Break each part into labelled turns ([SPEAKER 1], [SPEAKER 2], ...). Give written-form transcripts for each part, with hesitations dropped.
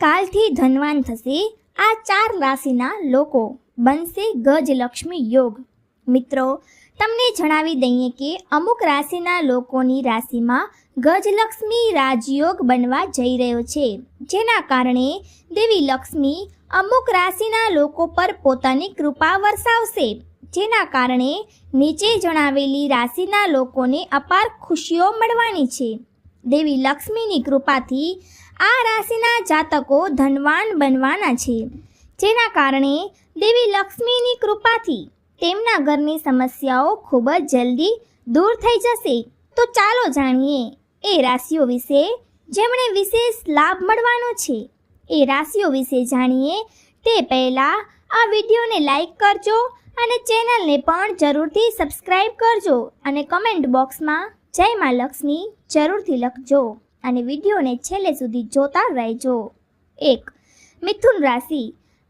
[SPEAKER 1] કાલથી ધનવાન થશે આ 4 રાશિના લોકો, બનશે ગજલક્ષ્મી યોગ। મિત્રો, તમને જણાવી દઈએ કે અમુક રાશિના લોકોની રાશિમાં ગજલક્ષ્મી રાજયોગ બનવા જઈ રહ્યો છે, જેના કારણે દેવી લક્ષ્મી અમુક રાશિના લોકો પર પોતાની કૃપા વરસાવશે, જેના કારણે નીચે જણાવેલી રાશિના લોકોને અપાર ખુશીઓ મળવાની છે। દેવી લક્ષ્મીની કૃપાથી આ રાશિના જાતકો ધનવાન બનવાના છે, જેના કારણે દેવી લક્ષ્મીની કૃપાથી તેમના ઘરની સમસ્યાઓ ખૂબ જ જલ્દી દૂર થઈ જશે। તો ચાલો જાણીએ એ રાશિઓ વિશે જેમણે વિશેષ લાભ મળવાનો છે। એ રાશિઓ વિશે જાણીએ તે પહેલાં આ વિડીયોને લાઈક કરજો અને ચેનલને પણ જરૂરથી સબસ્ક્રાઈબ કરજો અને કમેન્ટ બોક્સમાં જય માં લક્ષ્મી જરૂરથી લખજો અને વિડીયોને છેલ્લે સુધી જોતા રહેજો। 1. મિથુન રાશિ।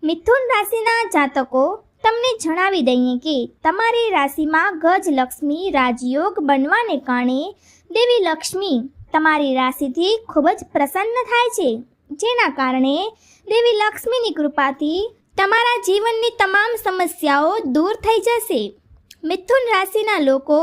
[SPEAKER 1] મિથુન રાશિના જાતકો, તમને જણાવી દઈએ કે તમારી રાશિમાં ગજલક્ષ્મી રાજયોગ બનવાને કારણે દેવી લક્ષ્મી તમારી રાશિથી ખૂબ જ પ્રસન્ન થાય છે, જેના કારણે દેવી લક્ષ્મીની કૃપાથી તમારા જીવનની તમામ સમસ્યાઓ દૂર થઈ જશે। મિથુન રાશિના લોકો,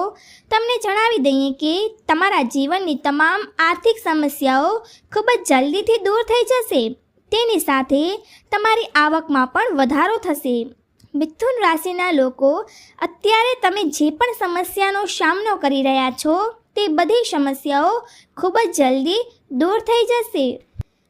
[SPEAKER 1] તમને જણાવી દઈએ કે તમારા જીવનની તમામ આર્થિક સમસ્યાઓ ખૂબ જ જલ્દીથી દૂર થઈ જશે, તેની સાથે તમારી આવકમાં પણ વધારો થશે। મિથુન રાશિના લોકો, અત્યારે તમે જે પણ સમસ્યાનો સામનો કરી રહ્યા છો તે બધી સમસ્યાઓ ખૂબ જ જલ્દી દૂર થઈ જશે।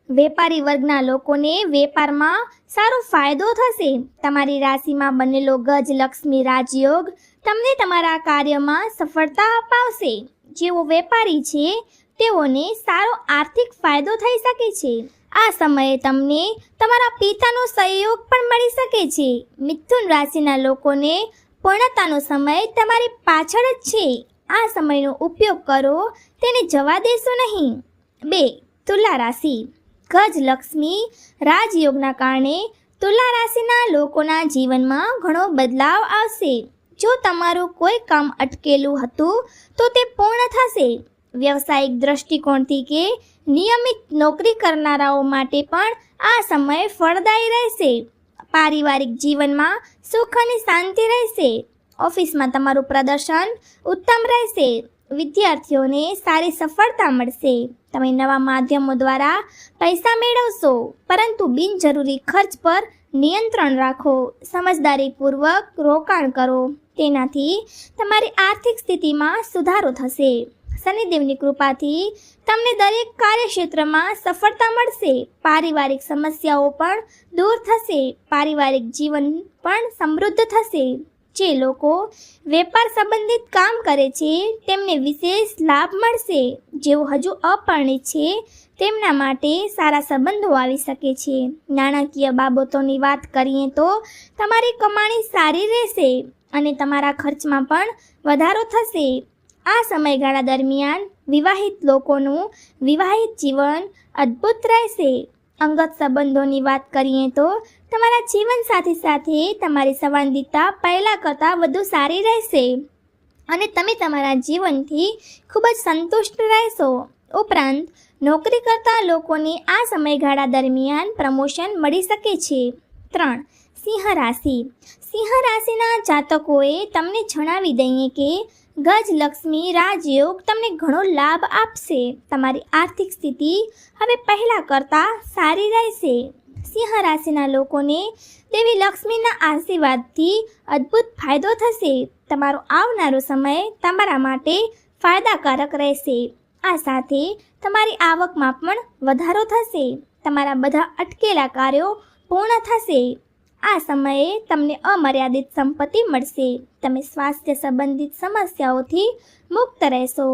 [SPEAKER 1] વેપારી વર્ગના લોકોને વેપારમાં સારો ફાયદો થશે। તમારી રાશિમાં બનેલો ગજલક્ષ્મી રાજયોગ તમને તમારા કાર્યમાં સફળતા અપાવશે। જેઓ વેપારી છે તેઓને સારો આર્થિક ફાયદો થઈ શકે છે। આ સમયે તમને તમારા પિતાનો સહયોગ પણ મળી શકે છે। મિથુન રાશિના લોકોને પૂર્ણતાનો સમય તમારી પાછળ જ છે। આ સમયનો ઉપયોગ કરો, તેને જવા દેશો નહીં। 2. તુલા રાશિ। ગજલક્ષ્મી રાજયોગના કારણે તુલા રાશિના લોકોના જીવનમાં ઘણો બદલાવ આવશે। જો તમારું કોઈ કામ અટકેલું હતું તો તે પૂર્ણ થશે। વ્યવસાયિક દ્રષ્ટિકોણથી કે નિયમિત નોકરી કરનારાઓ માટે પણ આ સમય ફળદાયી રહેશે। પારિવારિક જીવનમાં સુખ અને શાંતિ રહેશે। ઓફિસમાં તમારું પ્રદર્શન ઉત્તમ રહેશે। વિદ્યાર્થીઓને સારી સફળતા મળશે। તમે નવા માધ્યમો દ્વારા પૈસા મેળવશો, પરંતુ બિનજરૂરી ખર્ચ પર નિયંત્રણ રાખો। સમજદારીપૂર્વક રોકાણ કરો, તેનાથી તમારી આર્થિક સ્થિતિમાં સુધારો થશે। શનિદેવની કૃપાથી તમને દરેક કાર્યક્ષેત્રમાં સફળતા મળશે। પારિવારિક સમસ્યાઓ પણ દૂર થશે। પારિવારિક જીવન પણ સમૃદ્ધ થશે। જે લોકો વેપાર સંબંધિત કામ કરે છે તેમને વિશેષ લાભ મળશે। જેઓ હજુ અપરિણિત છે તેમના માટે સારા સંબંધો આવી શકે છે। નાણાકીય બાબતોની વાત કરીએ તો તમારી કમાણી સારી રહેશે અને તમારા ખર્ચમાં પણ વધારો થશે। આ સમયગાળા દરમિયાન વિવાહિત લોકોનું વિવાહિત જીવન અદ્ભુત રહેશે। અંગત સંબંધોની વાત કરીએ તો તમારા જીવનસાથી સાથે તમારી સંવાદિતા પહેલાં કરતાં વધુ સારી રહેશે અને તમે તમારા જીવનથી ખૂબ જ સંતુષ્ટ રહેશો। ઉપરાંત નોકરી કરતા લોકોને આ સમયગાળા દરમિયાન પ્રમોશન મળી શકે છે। 3. સિંહ રાશિ। સિંહ રાશિના જાતકોએ તમને જણાવી દઈએ કે ગજલક્ષ્મી રાજયોગ તમને ઘણો લાભ આપશે। તમારી આર્થિક સ્થિતિ હવે પહેલાં કરતાં સારી રહેશે। સિંહ રાશિના લોકોને દેવી લક્ષ્મીના આશીર્વાદથી અદ્ભુત ફાયદો થશે। તમારો આવનારો સમય તમારા માટે ફાયદાકારક રહેશે। આ સાથે તમારી આવકમાં પણ વધારો થશે। તમારા બધા અટકેલા કાર્યો પૂર્ણ થશે। આ સમયે તમને અમર્યાદિત સંપત્તિ મળશે। તમે સ્વાસ્થ્ય સંબંધિત સમસ્યાઓથી મુક્ત રહેશો।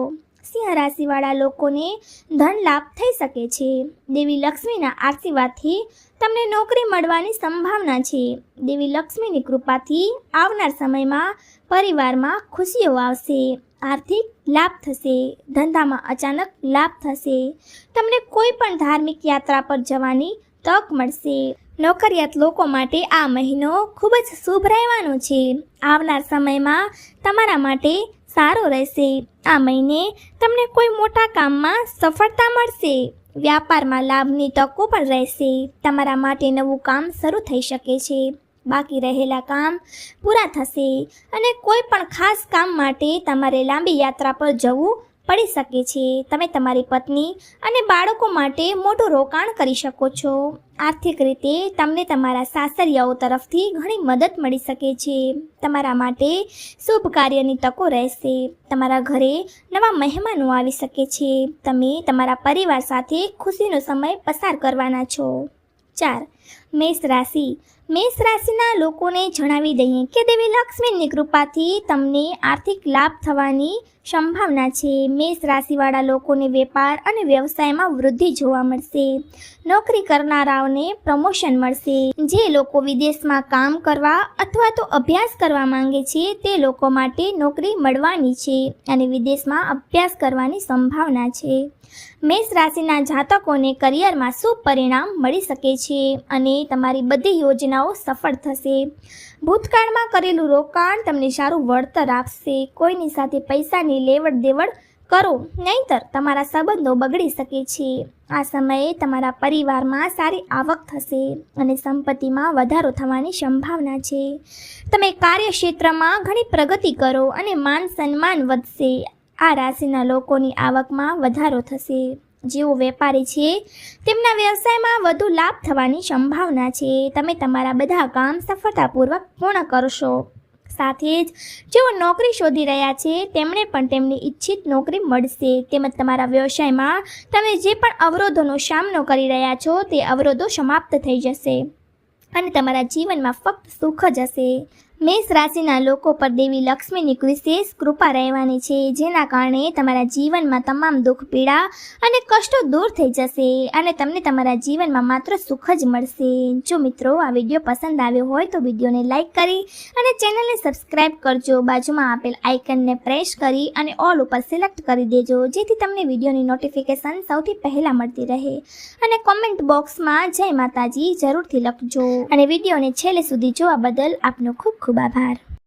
[SPEAKER 1] સિંહ રાશિવાળા લોકોને ધન લાભ થઈ શકે છે। દેવી લક્ષ્મીના આશીર્વાદથી તમને નોકરી મળવાની સંભાવના છે। દેવી લક્ષ્મીની કૃપાથી આવનાર સમયમાં પરિવારમાં ખુશીઓ આવશે। આર્થિક લાભ થશે। ધંધામાં અચાનક લાભ થશે। તમને કોઈ પણ ધાર્મિક યાત્રા પર જવાની તક મળશે। નોકરિયાત લોકો માટે આ મહિનો ખૂબ જ શુભ રહેવાનો છે। આવનાર સમયમાં તમારા માટે સારો રહેશે। આ મહિને તમને કોઈ મોટા કામમાં સફળતા મળશે। વ્યાપારમાં લાભની તકો પણ રહેશે. તમારા માટે નવું કામ શરૂ થઈ શકે છે. બાકી રહેલા કામ પૂરા થશે અને કોઈ પણ ખાસ કામ માટે તમારે લાંબી યાત્રા પર જવું પડી શકે છે. તમે તમારી પત્ની અને બાળકો માટે મોટું રોકાણ કરી શકો છો. આર્થિક રીતે તમને તમારા સાસરિયાઓ તરફથી ઘણી મદદ મળી શકે છે. તમારા માટે શુભ કાર્યની તકો રહેશે. તમારા ઘરે નવા મહેમાનો આવી શકે છે. તમે તમારા પરિવાર સાથે ખુશીનો સમય પસાર કરવાના છો. 4. મેષ રાશિ. મેષ રાશિના લોકોને જણાવી દઈએ કે દેવી લક્ષ્મીની કૃપાથી તમને આર્થિક લાભ થવાની સંભાવના છે. મેષ રાશિવાળા લોકોને વેપાર અને વ્યવસાયમાં વૃદ્ધિ જોવા મળશે. નોકરી કરનારાઓને પ્રમોશન મળશે. જે લોકો વિદેશમાં કામ કરવા અથવા તો અભ્યાસ કરવા માંગે છે તે લોકો માટે નોકરી મળવાની છે અને વિદેશમાં અભ્યાસ કરવાની સંભાવના છે. મેષ રાશિના જાતકોને કરિયરમાં શુભ પરિણામ મળી શકે છે અને તમારી બધી યોજનાઓ સફળ થશે. ભૂતકાળમાં કરેલું રોકાણ તમને સારું વળતર આપશે. કોઈની સાથે પૈસાની લેવડ દેવડ કરો, નહીંતર તમારા સંબંધો બગડી શકે છે. આ સમયે તમારા પરિવારમાં સારી આવક થશે અને સંપત્તિમાં વધારો થવાની સંભાવના છે. તમે કાર્યક્ષેત્રમાં ઘણી પ્રગતિ કરો અને માન સન્માન વધશે. આ રાશિના લોકોની આવકમાં વધારો થશે. જેઓ વેપારી છે તેમના વ્યવસાયમાં વધુ લાભ થવાની સંભાવના છે. તમે તમારા બધા કામ સફળતાપૂર્વક પૂર્ણ કરશો. સાથે જ જેઓ નોકરી શોધી રહ્યા છે તેમણે પણ તેમની ઈચ્છિત નોકરી મળશે. તેમજ તમારા વ્યવસાયમાં તમે જે પણ અવરોધોનો સામનો કરી રહ્યા છો તે અવરોધો સમાપ્ત થઈ જશે અને તમારા જીવનમાં ફક્ત સુખ જ હશે. મેષ રાશિના લોકો પર દેવી લક્ષ્મીની વિશેષ કૃપા રહેવાની છે, જેના કારણે તમારા જીવનમાં તમામ દુઃખ, પીડા અને કષ્ટો દૂર થઈ જશે અને તમને તમારા જીવનમાં માત્ર સુખ જ મળશે. જો મિત્રો આ વિડીયો પસંદ આવ્યો હોય તો વિડીયોને લાઇક કરી અને ચેનલને સબસ્ક્રાઇબ કરજો. બાજુમાં આપેલ આઇકનને પ્રેસ કરી અને ઓલ ઉપર સિલેક્ટ કરી દેજો, જેથી તમને વિડીયોની નોટિફિકેશન સૌથી પહેલાં મળતી રહે. અને કોમેન્ટ બોક્સમાં જય માતાજી જરૂરથી લખજો અને વિડીયોને છેલ્લે સુધી જોવા બદલ આપનો ખૂબ ખૂબ આભાર.